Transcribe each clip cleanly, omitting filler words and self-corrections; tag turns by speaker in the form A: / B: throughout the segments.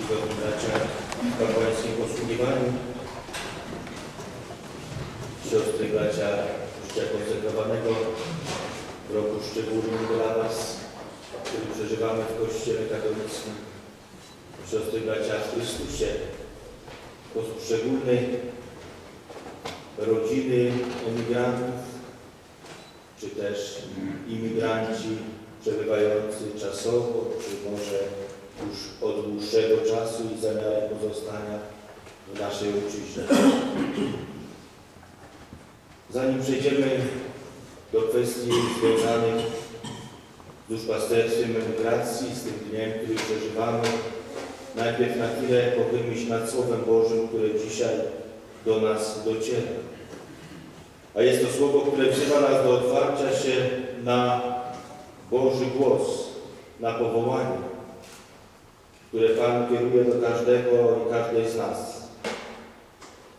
A: czcigodni bracia w kapłańskim posługiwaniu, siostry bracia życia konsekrowanego w roku szczególnym dla Was, który przeżywamy w Kościele katolickim, siostry bracia w Chrystusie, w sposób szczególny rodziny emigrantów, czy też imigranci przebywający czasowo, czy może już od dłuższego czasu i zamiarem pozostania w naszej ojczyźnie. Zanim przejdziemy do kwestii związanych z duszpasterstwem emigracji, z tym dniem, który przeżywamy, najpierw na chwilę pochylmy się nad Słowem Bożym, które dzisiaj do nas dociera. A jest to Słowo, które wzywa nas do otwarcia się na Boży głos, na powołanie, które Pan kieruje do każdego i każdej z nas.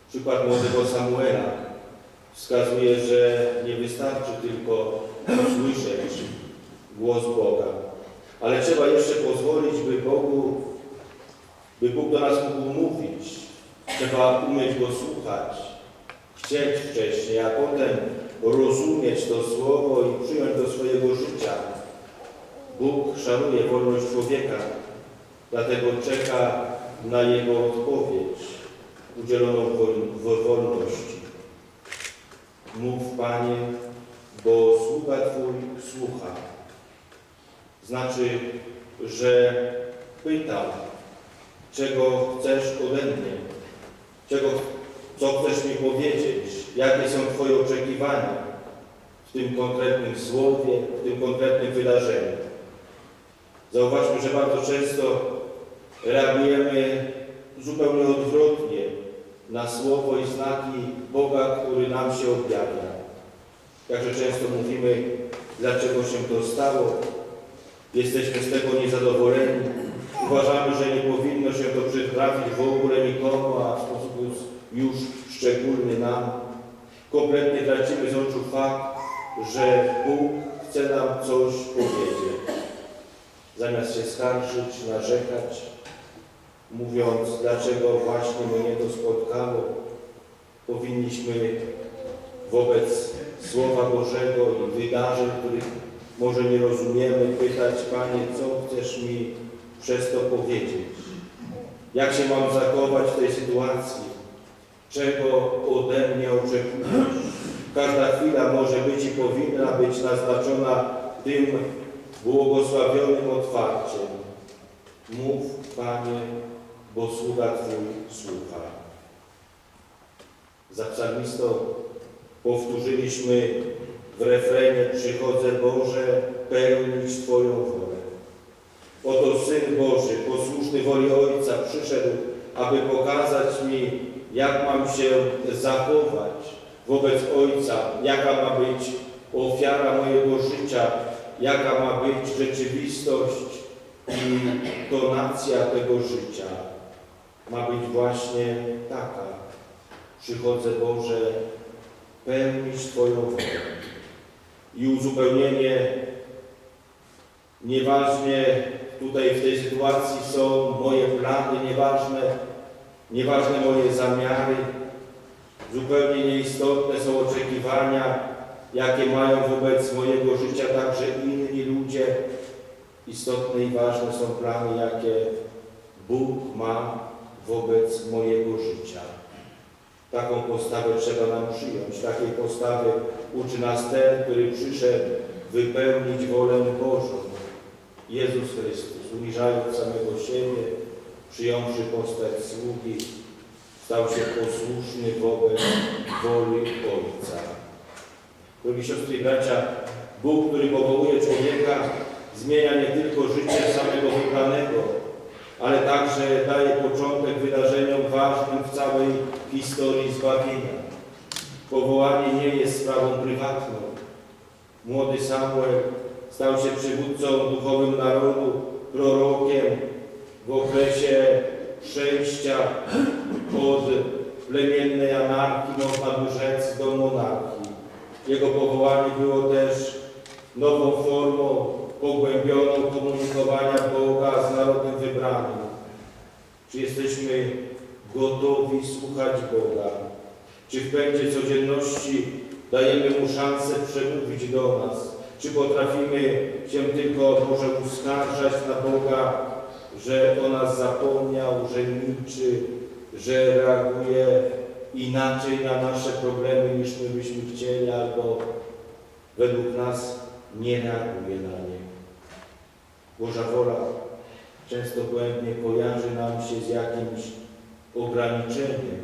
A: Przykład młodego Samuela wskazuje, że nie wystarczy tylko usłyszeć głos Boga, ale trzeba jeszcze pozwolić, by Bóg do nas mógł mówić. Trzeba umieć Go słuchać, chcieć wcześniej, a potem rozumieć to Słowo i przyjąć do swojego życia. Bóg szanuje wolność człowieka, dlatego czeka na Jego odpowiedź udzieloną w wolności. Mów, Panie, bo sługa Twój słucha. Znaczy, że pytam, czego chcesz ode mnie, co chcesz mi powiedzieć, jakie są Twoje oczekiwania w tym konkretnym słowie, w tym konkretnym wydarzeniu. Zauważmy, że bardzo często reagujemy zupełnie odwrotnie na słowo i znaki Boga, który nam się objawia. Jakże często mówimy, dlaczego się to stało, jesteśmy z tego niezadowoleni, uważamy, że nie powinno się to przytrafić w ogóle nikomu, a w sposób już szczególny nam. Kompletnie tracimy z oczu fakt, że Bóg chce nam coś powiedzieć. Zamiast się skarżyć, narzekać, mówiąc, dlaczego właśnie mnie to spotkało, powinniśmy wobec Słowa Bożego i wydarzeń, których może nie rozumiemy, pytać, Panie, co chcesz mi przez to powiedzieć? Jak się mam zachować w tej sytuacji? Czego ode mnie oczekujesz? Każda chwila może być i powinna być naznaczona tym błogosławionym otwarciem. Mów, Panie, bo sługa Twój słucha. Za psalmistą powtórzyliśmy w refrenie: przychodzę, Boże, pełnić Twoją wolę. Oto Syn Boży, posłuszny woli Ojca, przyszedł, aby pokazać mi, jak mam się zachować wobec Ojca, jaka ma być ofiara mojego życia, jaka ma być rzeczywistość i tonacja tego życia. Ma być właśnie taka. Przychodzę, Boże, pełnić Twoją wolę. I uzupełnienie, nieważnie tutaj w tej sytuacji są moje plany, nieważne moje zamiary, zupełnie nieistotne są oczekiwania, jakie mają wobec mojego życia także inni ludzie. Istotne i ważne są plany, jakie Bóg ma wobec mojego życia. Taką postawę trzeba nam przyjąć. Takiej postawy uczy nas ten, który przyszedł wypełnić wolę Bożą. Jezus Chrystus, uniżając samego siebie, przyjąwszy postać sługi, stał się posłuszny wobec woli Ojca. Drogi siostry i bracia, Bóg, który powołuje człowieka, zmienia nie tylko życie samego wybranego, ale także daje początek wydarzeniom ważnym w całej historii zbawienia. Powołanie nie jest sprawą prywatną. Młody Samuel stał się przywódcą duchowym narodu, prorokiem w okresie przejścia od plemiennej anarchii, można by rzec, do monarchii. Jego powołanie było też nową formą, pogłębioną komunikowania Boga z narodem wybranym. Czy jesteśmy gotowi słuchać Boga? Czy w pędzie codzienności dajemy Mu szansę przemówić do nas? Czy potrafimy się tylko może uskarżać na Boga, że o nas zapomniał, że milczy, że reaguje inaczej na nasze problemy niż my byśmy chcieli, albo według nas nie reaguje na nie? Boża wola często błędnie kojarzy nam się z jakimś ograniczeniem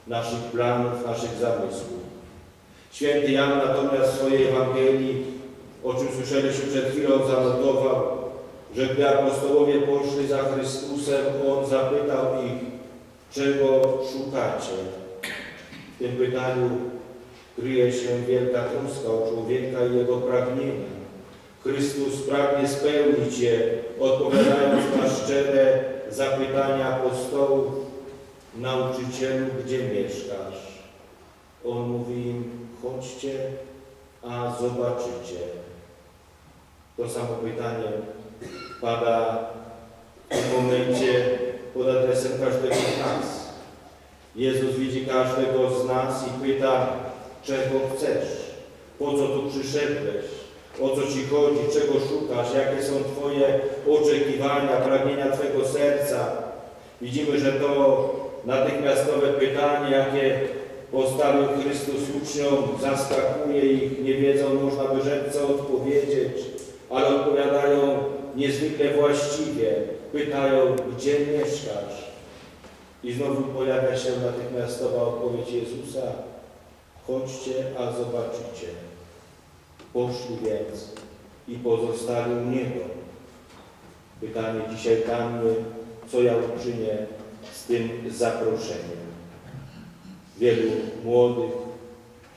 A: naszych planów, naszych zamysłów. Święty Jan natomiast w swojej Ewangelii, o czym słyszeliśmy przed chwilą, zanotował, że gdy apostołowie poszli za Chrystusem, On zapytał ich, czego szukacie. W tym pytaniu kryje się wielka troska o człowieka i jego pragnienia. Chrystus pragnie spełnić je, odpowiadając na szczere zapytania apostołów: nauczycielu, gdzie mieszkasz? On mówi im: chodźcie, a zobaczycie. To samo pytanie pada w tym momencie pod adresem każdego z nas. Jezus widzi każdego z nas i pyta: czego chcesz? Po co tu przyszedłeś? O co Ci chodzi? Czego szukasz? Jakie są Twoje oczekiwania, pragnienia Twojego serca? Widzimy, że to natychmiastowe pytanie, jakie postawił Chrystus uczniom, zaskakuje ich, nie wiedzą, można by rzec, co odpowiedzieć, ale odpowiadają niezwykle właściwie. Pytają: gdzie mieszkasz? I znowu pojawia się natychmiastowa odpowiedź Jezusa: chodźcie, a zobaczycie. Poszli więc i pozostali u Niego. Pytanie dzisiaj dla mnie: co ja uczynię z tym zaproszeniem? Wielu młodych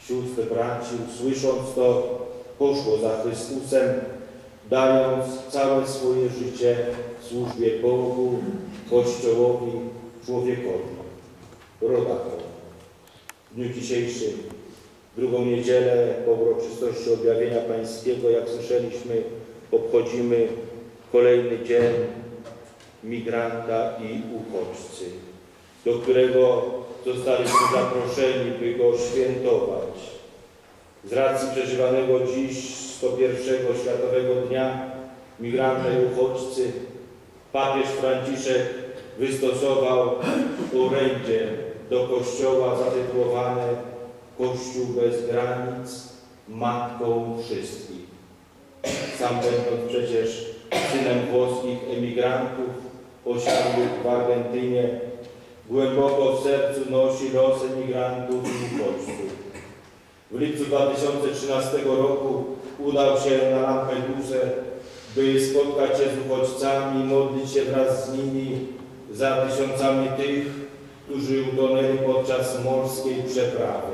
A: sióstr, braci, słysząc to, poszło za Chrystusem, dając całe swoje życie w służbie Bogu, Kościołowi, człowiekowi, rodakom. W dniu dzisiejszym, drugą niedzielę po uroczystości Objawienia Pańskiego, jak słyszeliśmy, obchodzimy kolejny dzień migranta i uchodźcy, do którego zostaliśmy zaproszeni, by go świętować. Z racji przeżywanego dziś 101. Światowego Dnia Migranta i Uchodźcy, papież Franciszek wystosował orędzie do Kościoła zatytułowane Kościół bez granic, matką wszystkich. Sam będąc przecież synem włoskich emigrantów osiadłych w Argentynie, głęboko w sercu nosi los emigrantów i uchodźców. W lipcu 2013 roku udał się na Lampedusę, by spotkać się z uchodźcami i modlić się wraz z nimi za tysiącami tych, którzy utonęli podczas morskiej przeprawy.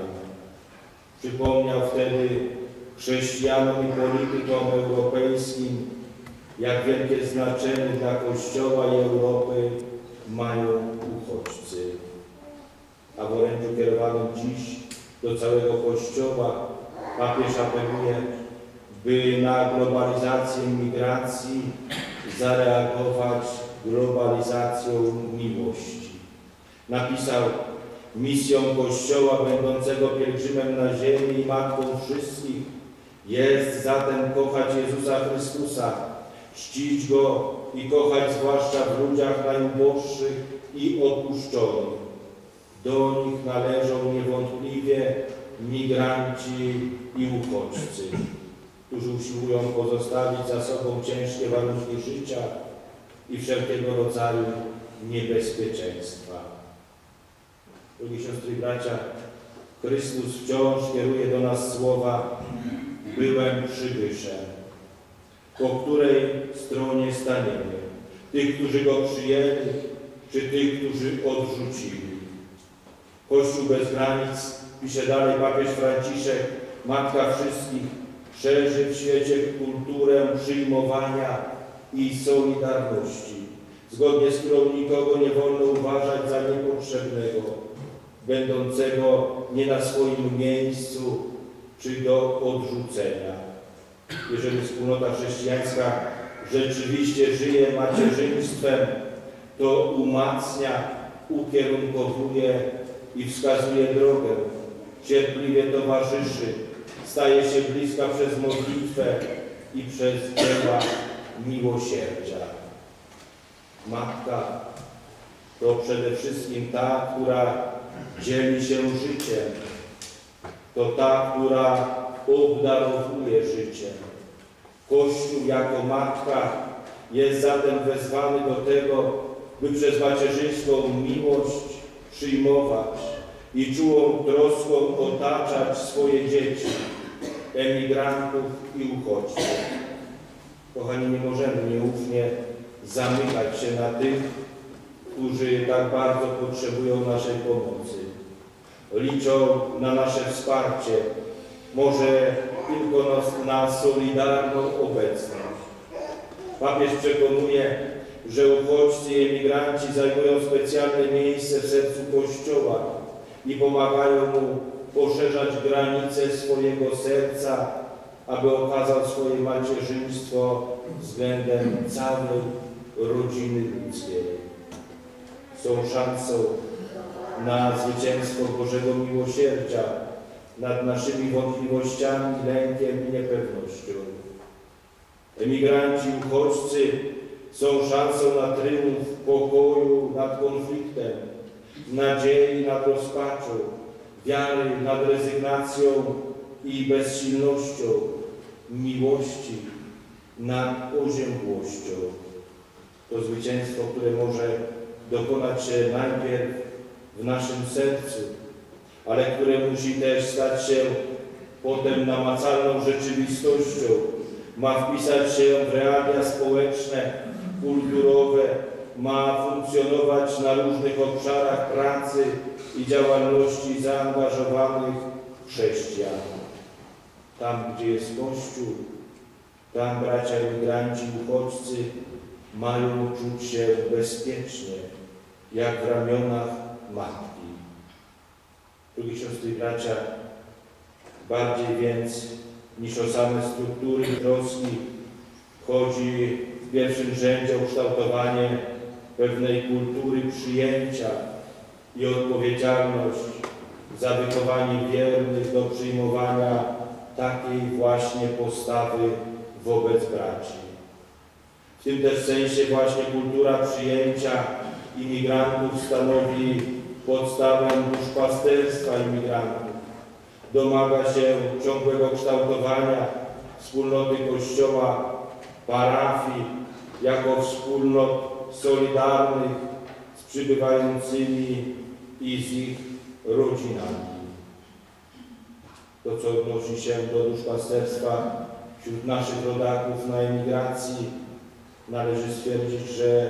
A: Przypomniał wtedy chrześcijanom i politykom europejskim, jak wielkie znaczenie dla Kościoła i Europy mają uchodźcy. A w orędziu kierowanym dziś do całego Kościoła papież apeluje, by na globalizację migracji zareagować globalizacją miłości. Napisał: misją Kościoła będącego pielgrzymem na ziemi i matką wszystkich jest zatem kochać Jezusa Chrystusa, czcić Go i kochać zwłaszcza w ludziach najuboższych i opuszczonych. Do nich należą niewątpliwie migranci i uchodźcy, którzy usiłują pozostawić za sobą ciężkie warunki życia i wszelkiego rodzaju niebezpieczeństwa. Drogie siostry i bracia, Chrystus wciąż kieruje do nas słowa: byłem przybyszem. Po której stronie staniemy? Tych, którzy Go przyjęli, czy tych, którzy odrzucili? Kościół bez granic, pisze dalej papież Franciszek, matka wszystkich, szerzy w świecie kulturę przyjmowania i solidarności, zgodnie z którą nikogo nie wolno uważać za niepotrzebnego, będącego nie na swoim miejscu czy do odrzucenia. Jeżeli wspólnota chrześcijańska rzeczywiście żyje macierzyństwem, to umacnia, ukierunkowuje i wskazuje drogę, cierpliwie towarzyszy, staje się bliska przez modlitwę i przez dzieła miłosierdzia. Matka to przede wszystkim ta, która dzieli się życiem. To ta, która obdarowuje życiem. Kościół jako matka jest zatem wezwany do tego, by przez macierzyńską miłość przyjmować i czułą troską otaczać swoje dzieci, emigrantów i uchodźców. Kochani, nie możemy nieufnie zamykać się na tych, którzy tak bardzo potrzebują naszej pomocy. Liczą na nasze wsparcie, może tylko na solidarną obecność. Papież przekonuje, że uchodźcy i emigranci zajmują specjalne miejsce w sercu Kościoła i pomagają mu poszerzać granice swojego serca, aby okazał swoje macierzyństwo względem całej rodziny ludzkiej. Są szansą na zwycięstwo Bożego Miłosierdzia nad naszymi wątpliwościami, lękiem i niepewnością. Emigranci, uchodźcy są szansą na tryumf pokoju nad konfliktem, nadziei nad rozpaczą, wiary nad rezygnacją i bezsilnością, miłości nad oziębłością. To zwycięstwo, które może dokonać się najpierw w naszym sercu, ale które musi też stać się potem namacalną rzeczywistością, ma wpisać się w realia społeczne, kulturowe, ma funkcjonować na różnych obszarach pracy i działalności zaangażowanych chrześcijan. Tam, gdzie jest Kościół, tam bracia emigranci, uchodźcy mają czuć się bezpiecznie, jak w ramionach matki. Drogie siostry i bracia, bardziej więc niż o same struktury troski chodzi w pierwszym rzędzie o kształtowanie pewnej kultury przyjęcia i odpowiedzialność za wychowanie wiernych do przyjmowania takiej właśnie postawy wobec braci. W tym też sensie właśnie kultura przyjęcia imigrantów stanowi podstawę duszpasterstwa imigrantów. Domaga się ciągłego kształtowania wspólnoty Kościoła, parafii, jako wspólnot solidarnych z przybywającymi i z ich rodzinami. To, co odnosi się do duszpasterstwa wśród naszych rodaków na emigracji, należy stwierdzić, że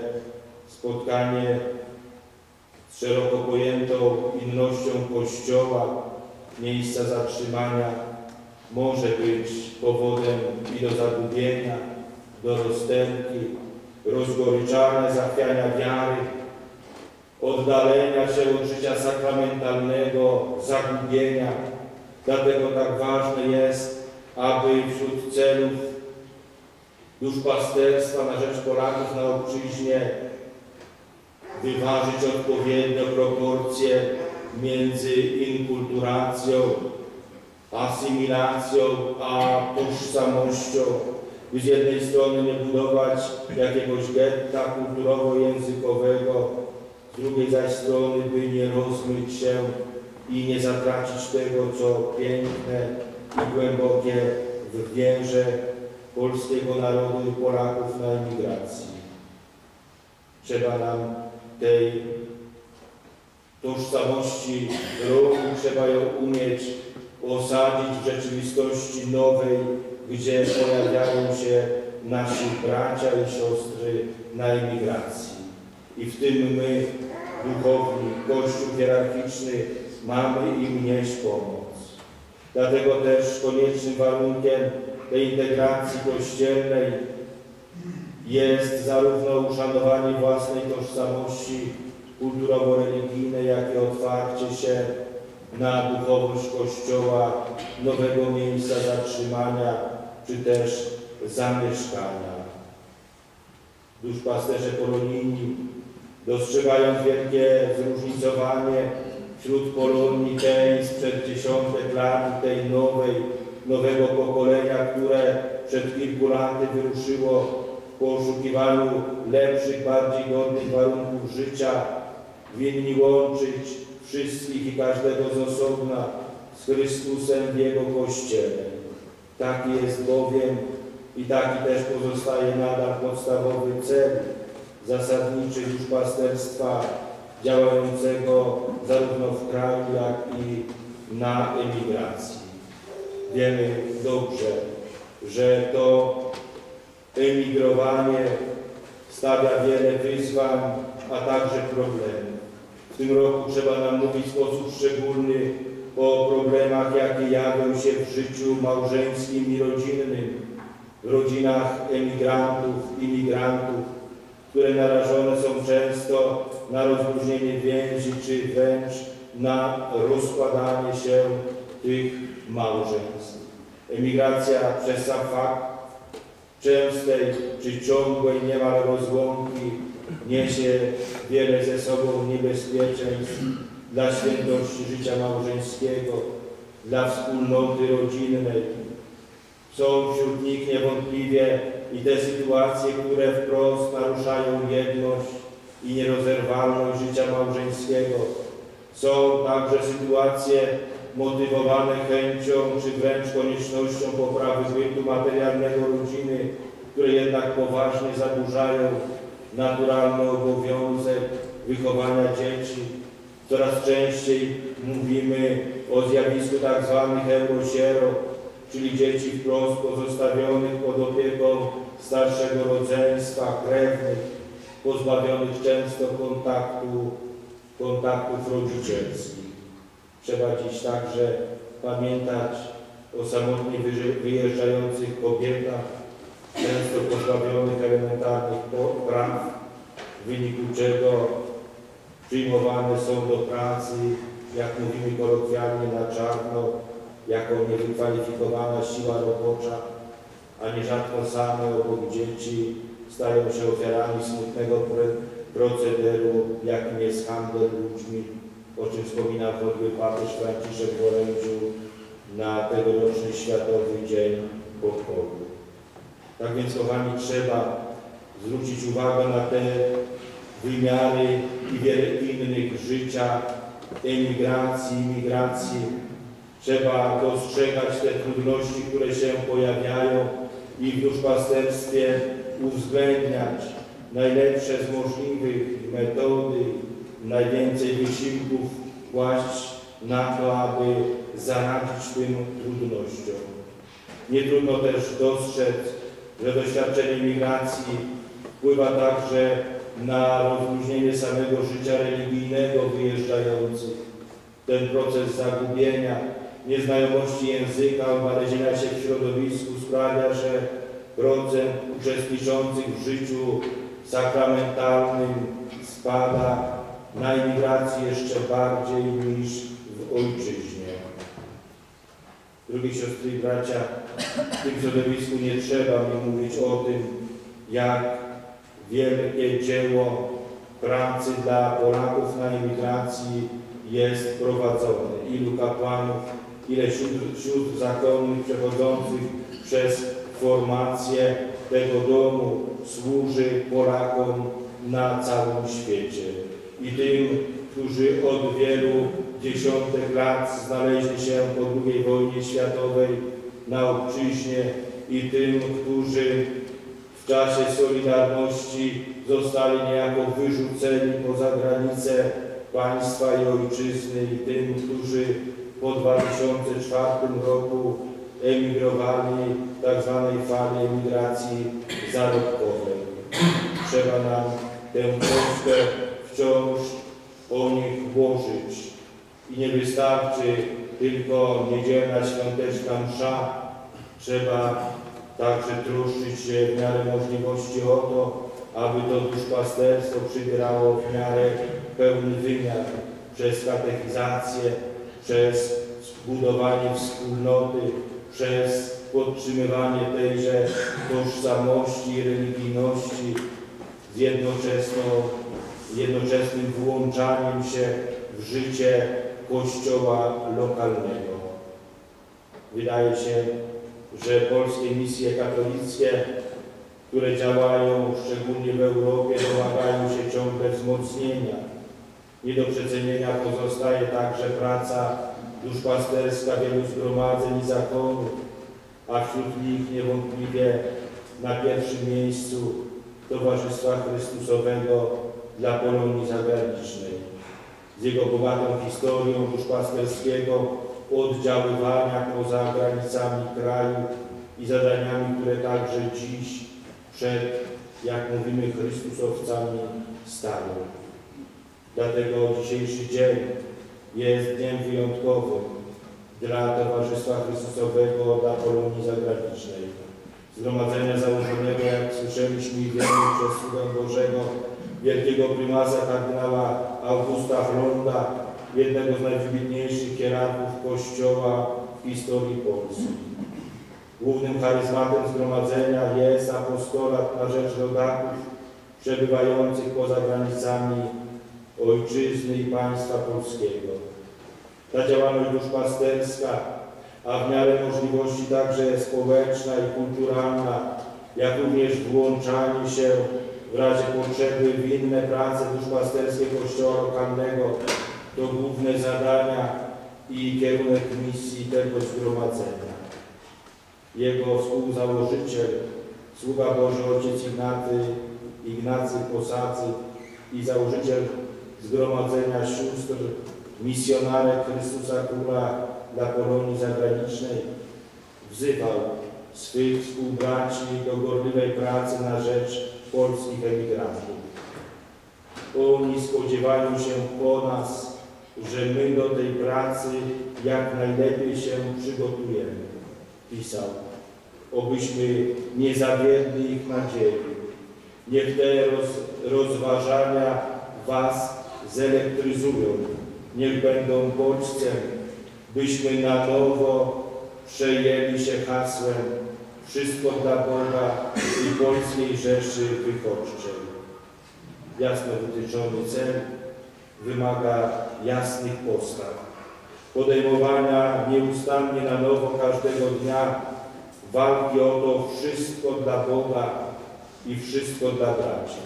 A: spotkanie z szeroko pojętą innością Kościoła, miejsca zatrzymania, może być powodem i do zagubienia, do rozterki, rozgoryczania, zachwiania wiary, oddalenia się od życia sakramentalnego, zagubienia. Dlatego tak ważne jest, aby wśród celów duszpasterstwa na rzecz Polaków na obczyźnie wyważyć odpowiednio proporcje między inkulturacją, asymilacją, a tożsamością. By z jednej strony nie budować jakiegoś getta kulturowo-językowego, z drugiej zaś strony, by nie rozmyć się i nie zatracić tego, co piękne i głębokie w wierze polskiego narodu i Polaków na emigracji. Trzeba nam tej tożsamości drogi, trzeba ją umieć osadzić w rzeczywistości nowej, gdzie pojawiają się nasi bracia i siostry na emigracji. I w tym my, duchowni, Kościół hierarchiczny, mamy im nieść pomoc. Dlatego też koniecznym warunkiem tej integracji kościelnej jest zarówno uszanowanie własnej tożsamości kulturowo-religijnej, jak i otwarcie się na duchowość Kościoła, nowego miejsca zatrzymania, czy też zamieszkania. Duszpasterze polonijni Dostrzegając wielkie zróżnicowanie wśród Polonii tej sprzed dziesiątek lat, tej nowego pokolenia, które przed kilku laty wyruszyło w poszukiwaniu lepszych, bardziej godnych warunków życia, winni łączyć wszystkich i każdego z osobna z Chrystusem w Jego Kościele. Taki jest bowiem i taki też pozostaje nadal podstawowy cel zasadniczy duszpasterstwa działającego zarówno w kraju, jak i na emigracji. Wiemy dobrze, że to emigrowanie stawia wiele wyzwań, a także problemów. W tym roku trzeba nam mówić w sposób szczególny o problemach, jakie jawią się w życiu małżeńskim i rodzinnym, w rodzinach emigrantów, imigrantów, które narażone są często na rozluźnienie więzi, czy wręcz na rozkładanie się tych małżeństw. Emigracja przez sam fakt częstej czy ciągłej niemal rozłąki niesie wiele ze sobą niebezpieczeństw dla świętości życia małżeńskiego, dla wspólnoty rodzinnej. Są wśród nich niewątpliwie i te sytuacje, które wprost naruszają jedność i nierozerwalność życia małżeńskiego. Są także sytuacje motywowane chęcią czy wręcz koniecznością poprawy bytu materialnego rodziny, które jednak poważnie zaburzają naturalny obowiązek wychowania dzieci. Coraz częściej mówimy o zjawisku tzw. eurosierot, czyli dzieci wprost pozostawionych pod opieką starszego rodzeństwa, krewnych, pozbawionych często kontaktów rodzicielskich. Trzeba dziś także pamiętać o samotnie wyjeżdżających kobietach, często pozbawionych elementarnych praw, w wyniku czego przyjmowane są do pracy, jak mówimy kolokwialnie, na czarno, jako niewykwalifikowana siła robocza, a nierzadko same obok dzieci stają się ofiarami smutnego procederu, jakim jest handel ludźmi, o czym wspomina choćby papież Franciszek w orędziu na tegoroczny Światowy Dzień Pokoju. Tak więc, kochani, trzeba zwrócić uwagę na te wymiary i wiele innych życia, emigracji, imigracji. Trzeba dostrzegać te trudności, które się pojawiają i w duszpasterstwie uwzględniać najlepsze z możliwych metody, najwięcej wysiłków kłaść na to, aby zaradzić tym trudnościom. Nie trudno też dostrzec, że doświadczenie migracji wpływa także na rozluźnienie samego życia religijnego wyjeżdżających. Ten proces zagubienia, nieznajomości języka, odnalezienia się w środowisku sprawia, że procent uczestniczących w życiu sakramentalnym spada na imigracji jeszcze bardziej niż w ojczyźnie. Drogie siostry i bracia, w tym środowisku nie trzeba mi mówić o tym, jak wielkie dzieło pracy dla Polaków na emigracji jest prowadzone. Ilu kapłanów, ile sióstr zakonnych przechodzących przez formację tego domu służy Polakom na całym świecie. I tym, którzy od wielu dziesiątek lat znaleźli się po II wojnie światowej na obczyźnie, i tym, którzy w czasie Solidarności zostali niejako wyrzuceni poza granice państwa i ojczyzny, i tym, którzy po 2004 roku emigrowali w tzw. fali emigracji zarobkowej. Trzeba nam tę Polskę wciąż o nich włożyć. I nie wystarczy tylko niedzielna świąteczna msza. Trzeba także troszczyć się w miarę możliwości o to, aby to duszpasterstwo przybierało w miarę pełny wymiar przez katechizację, przez budowanie wspólnoty, przez podtrzymywanie tejże tożsamości i religijności, jednoczesnym włączaniem się w życie Kościoła lokalnego. Wydaje się, że polskie misje katolickie, które działają szczególnie w Europie, domagają się ciągle wzmocnienia. Nie do przecenienia pozostaje także praca duszpasterska wielu zgromadzeń i zakonów, a wśród nich niewątpliwie na pierwszym miejscu Towarzystwa Chrystusowego dla Polonii Zagranicznej. Z jego bogatą historią duszpasterskiego oddziaływania poza granicami kraju i zadaniami, które także dziś przed, jak mówimy, Chrystusowcami stają. Dlatego dzisiejszy dzień jest dniem wyjątkowym dla Towarzystwa Chrystusowego dla Polonii Zagranicznej. Zgromadzenia założonego, jak słyszeliśmy i wiemy przez sługę Bożego, wielkiego prymasa kardynała Augusta Hlonda, jednego z najwybitniejszych hierarchów Kościoła w historii Polski. Głównym charyzmatem zgromadzenia jest apostolat na rzecz rodaków przebywających poza granicami ojczyzny i państwa polskiego. Ta działalność duszpasterska, a w miarę możliwości także społeczna i kulturalna, jak również włączanie się w razie potrzeby w inne prace duszpasterskie Kościoła lokalnego, to główne zadania i kierunek misji tego zgromadzenia. Jego współzałożyciel, sługa Boży ojciec Ignacy Posacy i założyciel Zgromadzenia Sióstr Misjonarek Chrystusa Króla dla Polonii Zagranicznej, wzywał swych współbraci do gorliwej pracy na rzecz polskich emigrantów. Oni spodziewają się po nas, że my do tej pracy jak najlepiej się przygotujemy, pisał. Obyśmy nie zawiedli ich nadziei. Niech te rozważania was zelektryzują. Niech będą bodźcem, byśmy na nowo przejęli się hasłem wszystko dla Boga i Polskiej Rzeszy Wychodczej. Jasno wytyczony cel wymaga jasnych postaw, podejmowania nieustannie na nowo każdego dnia walki o to wszystko dla Boga i wszystko dla braci.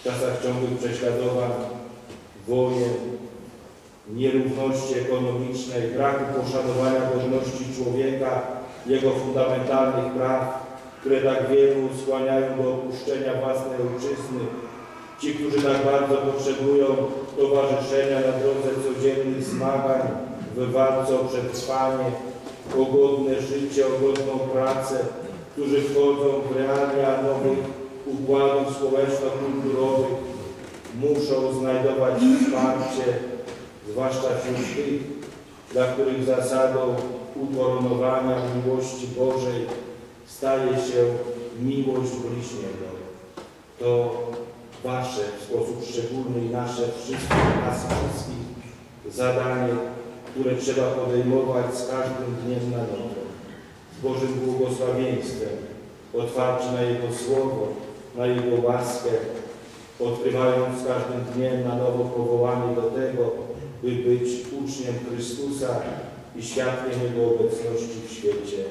A: W czasach ciągłych prześladowań, wojen, nierówności ekonomicznej, braku poszanowania godności człowieka, jego fundamentalnych praw, które tak wielu skłaniają do opuszczenia własnej ojczyzny, ci, którzy tak bardzo potrzebują towarzyszenia na drodze codziennych zmagań w walce o przetrwanie, o godne życie, o godną pracę, którzy wchodzą w realia nowych układów społeczno-kulturowych, muszą znajdować wsparcie, zwłaszcza wśród tych, dla których zasadą ukoronowania miłości Bożej staje się miłość bliźniego. To wasze w sposób szczególny i nas wszystkich zadanie, które trzeba podejmować z każdym dniem na nowo. Z Bożym błogosławieństwem, otwarci na Jego Słowo, na Jego łaskę, odkrywając z każdym dniem na nowo powołanie do tego, by być uczniem Chrystusa i świadkiem Jego obecności w świecie.